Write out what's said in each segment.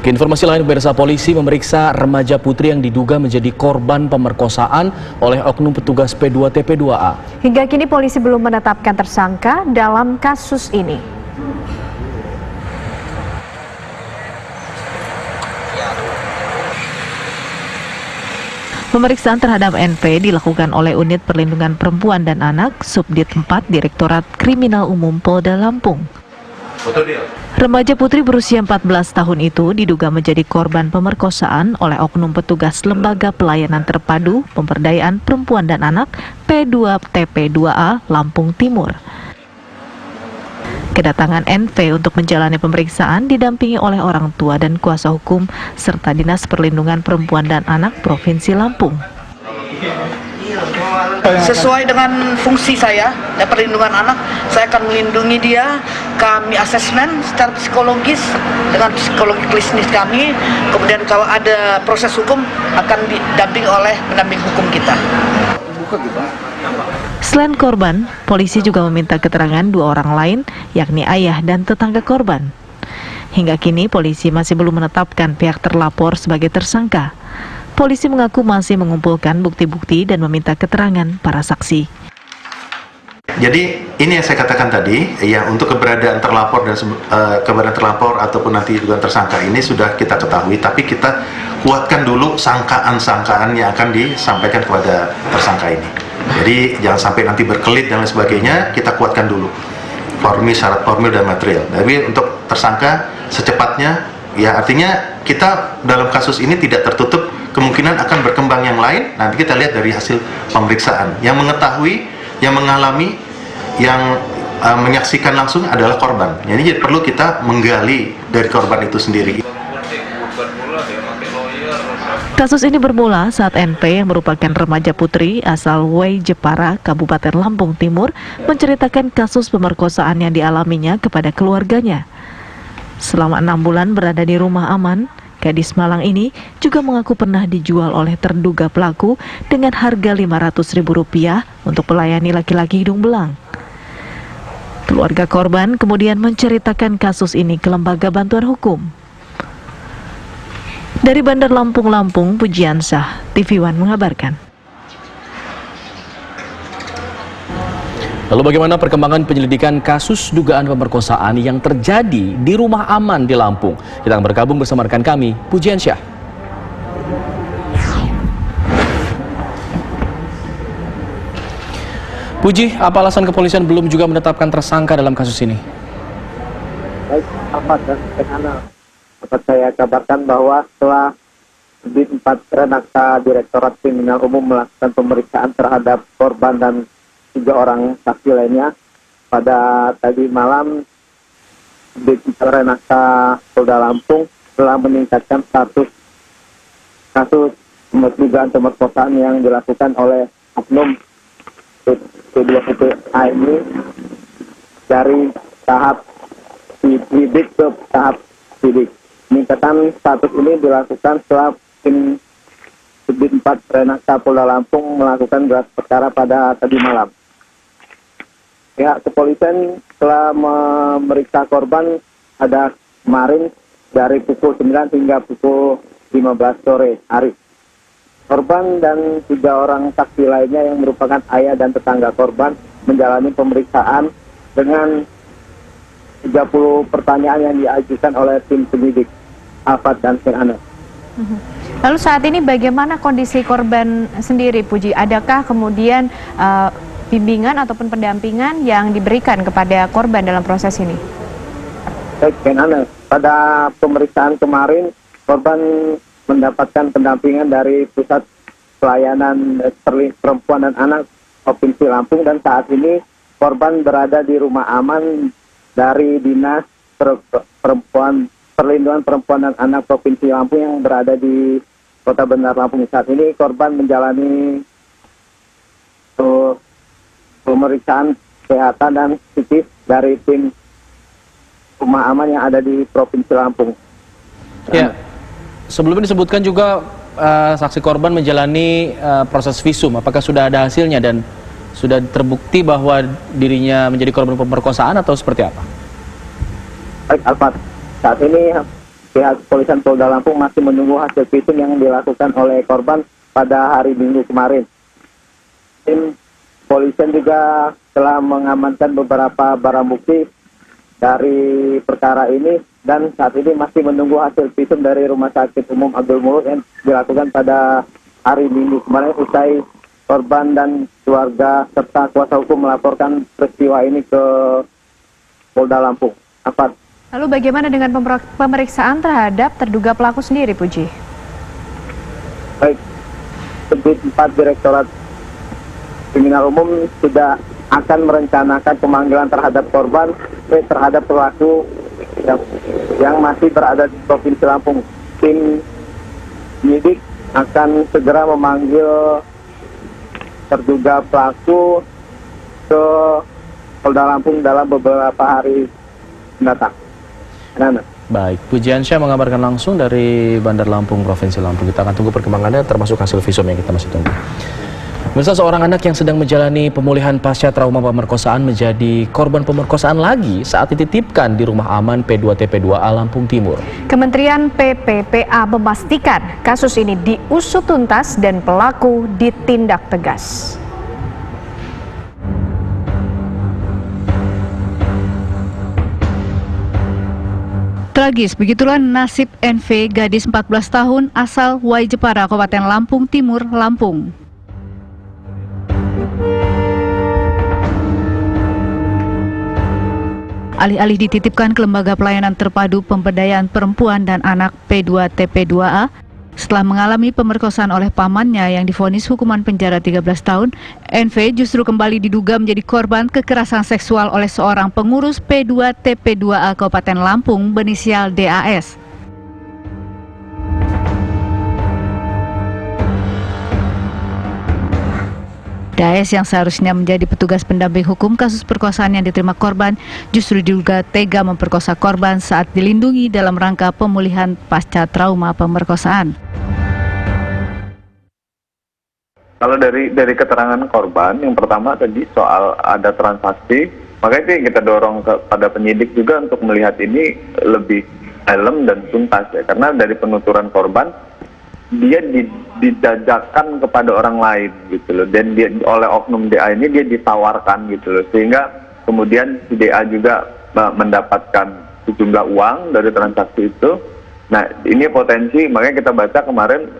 Informasi lain, pemirsa, polisi memeriksa remaja putri yang diduga menjadi korban pemerkosaan oleh oknum petugas P2TP2A. Hingga kini polisi belum menetapkan tersangka dalam kasus ini. Pemeriksaan terhadap NP dilakukan oleh Unit Perlindungan Perempuan dan Anak, Subdit 4 Direktorat Kriminal Umum Polda Lampung. Remaja putri berusia 14 tahun itu diduga menjadi korban pemerkosaan oleh oknum petugas Lembaga Pelayanan Terpadu Pemberdayaan Perempuan dan Anak P2TP2A Lampung Timur. Kedatangan NV untuk menjalani pemeriksaan didampingi oleh orang tua dan kuasa hukum serta Dinas Perlindungan Perempuan dan Anak Provinsi Lampung. Sesuai dengan fungsi saya, perlindungan anak, saya akan melindungi dia. Kami asesmen secara psikologis dengan psikologi klinis kami. Kemudian kalau ada proses hukum akan didampingi oleh pendamping hukum kita. Selain korban, polisi juga meminta keterangan dua orang lain, yakni ayah dan tetangga korban. Hingga kini polisi masih belum menetapkan pihak terlapor sebagai tersangka. Polisi mengaku masih mengumpulkan bukti-bukti dan meminta keterangan para saksi. Jadi ini yang saya katakan tadi, ya, untuk keberadaan terlapor dan keberadaan terlapor ataupun nanti juga tersangka ini sudah kita ketahui, tapi kita kuatkan dulu sangkaan-sangkaan yang akan disampaikan kepada tersangka ini. Jadi jangan sampai nanti berkelit dan lain sebagainya, kita kuatkan dulu formil, syarat formil dan material. Tapi untuk tersangka secepatnya, ya, artinya kita dalam kasus ini tidak tertutup kemungkinan akan berkembang yang lain. Nanti kita lihat dari hasil pemeriksaan. Yang mengetahui, yang mengalami, yang menyaksikan langsung adalah korban. Jadi perlu kita menggali dari korban itu sendiri. Kasus ini bermula saat NP yang merupakan remaja putri asal Wai Jepara, Kabupaten Lampung Timur, menceritakan kasus pemerkosaan yang dialaminya kepada keluarganya. Selama 6 bulan berada di rumah aman, gadis Malang ini juga mengaku pernah dijual oleh terduga pelaku dengan harga Rp500.000 untuk melayani laki-laki hidung belang. Keluarga korban kemudian menceritakan kasus ini ke lembaga bantuan hukum. Dari Bandar Lampung, Pujiansah, TV One mengabarkan. Lalu bagaimana perkembangan penyelidikan kasus dugaan pemerkosaan yang terjadi di rumah aman di Lampung? Kita akan bergabung bersama rekan kami, Pujiansyah. Puji, apa alasan kepolisian belum juga menetapkan tersangka dalam kasus ini? Baik, Ahmad dan Penana, dapat saya kabarkan bahwa setelah Subdit 4 Renakta Direktorat Kriminal Umum melakukan pemeriksaan terhadap korban dan 3 orang saksi lainnya, pada tadi malam Subdit 4 Renakta Polda Lampung telah meningkatkan status kasus dugaan pemerkosaan yang dilakukan oleh oknum P2TP2A ini dari tahap sidik ke tahap sidik. Peningkatan status ini dilakukan setelah tim Subdit 4 Renakta Polda Lampung melakukan gelar perkara pada tadi malam. Pihak kepolisian telah memeriksa korban pada kemarin dari pukul 9 hingga pukul 15 sore hari. Korban dan 3 orang saksi lainnya yang merupakan ayah dan tetangga korban menjalani pemeriksaan dengan 30 pertanyaan yang diajukan oleh tim penyidik Alfat dan Anas. Lalu saat ini bagaimana kondisi korban sendiri, Puji? Adakah kemudian bimbingan ataupun pendampingan yang diberikan kepada korban dalam proses ini? Baik, Anas. Pada pemeriksaan kemarin, korban mendapatkan pendampingan dari Pusat Pelayanan Perempuan dan Anak Provinsi Lampung, dan saat ini korban berada di rumah aman dari Dinas Perlindungan Perempuan dan Anak Provinsi Lampung yang berada di Kota Bandar Lampung. Saat ini korban menjalani pemeriksaan kesehatan dan psikis dari tim rumah aman yang ada di Provinsi Lampung. Ya, sebelumnya disebutkan juga saksi korban menjalani proses visum. Apakah sudah ada hasilnya dan sudah terbukti bahwa dirinya menjadi korban pemerkosaan atau seperti apa? Baik, Alfat. Saat ini pihak kepolisian Polda Lampung masih menunggu hasil visum yang dilakukan oleh korban pada hari Minggu kemarin. Tim kepolisian juga telah mengamankan beberapa barang bukti dari perkara ini dan saat ini masih menunggu hasil visum dari Rumah Sakit Umum Abdul Muluk yang dilakukan pada hari Minggu kemarin usai korban dan keluarga serta kuasa hukum melaporkan peristiwa ini ke Polda Lampung. Lalu bagaimana dengan pemeriksaan terhadap terduga pelaku sendiri, Puji? Baik, Subdit 4 Direktorat Kriminal Umum sudah akan merencanakan pemanggilan terhadap korban, terhadap pelaku yang masih berada di Provinsi Lampung. Tim penyidik akan segera memanggil terduga pelaku ke Polda Lampung dalam beberapa hari mendatang. Baik, Pujiansyah mengabarkan langsung dari Bandar Lampung, Provinsi Lampung. Kita akan tunggu perkembangannya termasuk hasil visum yang kita masih tunggu. Pemirsa, seorang anak yang sedang menjalani pemulihan pasca trauma pemerkosaan menjadi korban pemerkosaan lagi saat dititipkan di rumah aman P2TP2A Lampung Timur. Kementerian PPPA memastikan kasus ini diusut tuntas dan pelaku ditindak tegas. Tragis, begitulah nasib NV, gadis 14 tahun asal Wai Jepara, Kabupaten Lampung Timur, Lampung. Alih-alih dititipkan ke Lembaga Pelayanan Terpadu Pemberdayaan Perempuan dan Anak P2TP2A, setelah mengalami pemerkosaan oleh pamannya yang divonis hukuman penjara 13 tahun, NV justru kembali diduga menjadi korban kekerasan seksual oleh seorang pengurus P2TP2A Kabupaten Lampung berinisial DAS. DAS yang seharusnya menjadi petugas pendamping hukum kasus perkosaan yang diterima korban justru diduga tega memperkosa korban saat dilindungi dalam rangka pemulihan pasca trauma pemerkosaan. Kalau dari keterangan korban, yang pertama tadi soal ada transaksi, maka itu yang kita dorong kepada penyidik juga untuk melihat ini lebih dalam dan tuntas ya, karena dari penuturan korban dia dijajakan kepada orang lain gitu loh, dan dia oleh oknum DA ini dia ditawarkan gitu loh, sehingga kemudian si DA juga mendapatkan sejumlah uang dari transaksi itu. Nah ini potensi, makanya kita baca kemarin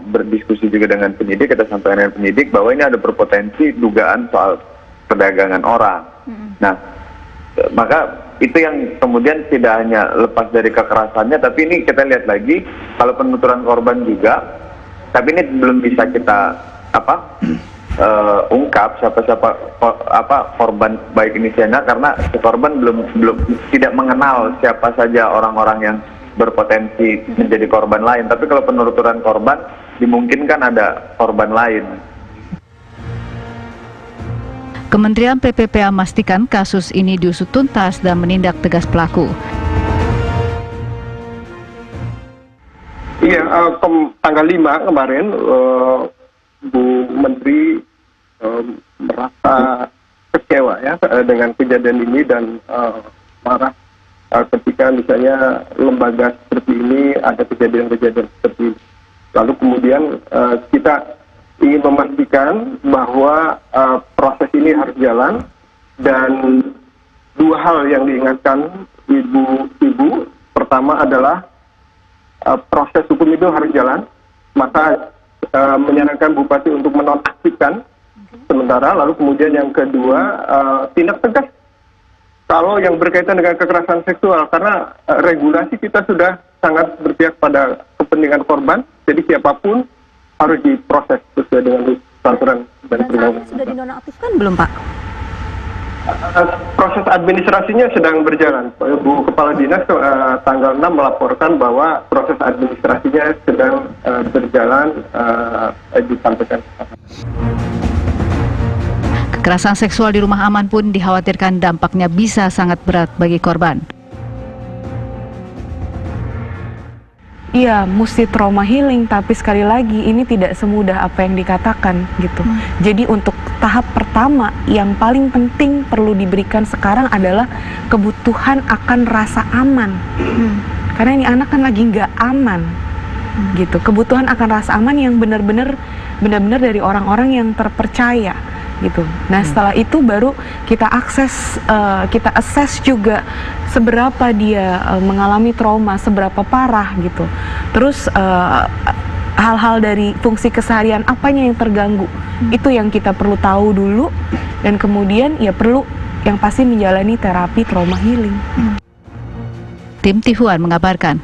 berdiskusi juga dengan penyidik, kita sampaikan dengan penyidik bahwa ini ada berpotensi dugaan soal perdagangan orang. Nah maka itu yang kemudian tidak hanya lepas dari kekerasannya, tapi ini kita lihat lagi kalau penuturan korban juga, tapi ini belum bisa kita ungkap siapa korban baik inisialnya, karena si korban belum tidak mengenal siapa saja orang-orang yang berpotensi menjadi korban lain. Tapi kalau penuturan korban dimungkinkan ada korban lain. Kementerian PPPA memastikan kasus ini diusut tuntas dan menindak tegas pelaku. Iya, tanggal 5 kemarin Bu Menteri merasa kecewa ya dengan kejadian ini dan marah ketika misalnya lembaga seperti ini ada kejadian-kejadian seperti ini. Lalu kemudian kita ingin memastikan bahwa proses ini harus jalan, dan dua hal yang diingatkan ibu. Pertama adalah proses hukum itu harus jalan, maka menyarankan Bupati untuk menonaktifkan sementara. Lalu kemudian yang kedua, tindak tegas kalau yang berkaitan dengan kekerasan seksual, karena regulasi kita sudah sangat berpihak pada kepentingan korban, jadi siapapun harus diproses sesuai dengan peraturan dan perundang-undangan. Sudah dinonaktifkan belum, Pak? Proses administrasinya sedang berjalan. Bu Kepala Dinas tanggal 6 melaporkan bahwa proses administrasinya sedang berjalan, disampaikan. Kekerasan seksual di rumah aman pun dikhawatirkan dampaknya bisa sangat berat bagi korban. Iya, mesti trauma healing, tapi sekali lagi ini tidak semudah apa yang dikatakan gitu. Jadi untuk tahap pertama yang paling penting perlu diberikan sekarang adalah kebutuhan akan rasa aman. karena ini anak kan lagi nggak aman gitu. Kebutuhan akan rasa aman yang benar-benar dari orang-orang yang terpercaya gitu. Nah setelah itu baru kita kita assess juga seberapa dia mengalami trauma, seberapa parah gitu. Terus hal-hal dari fungsi keseharian apanya yang terganggu, itu yang kita perlu tahu dulu, dan kemudian ya perlu yang pasti menjalani terapi trauma healing. Tim Tihuan mengabarkan.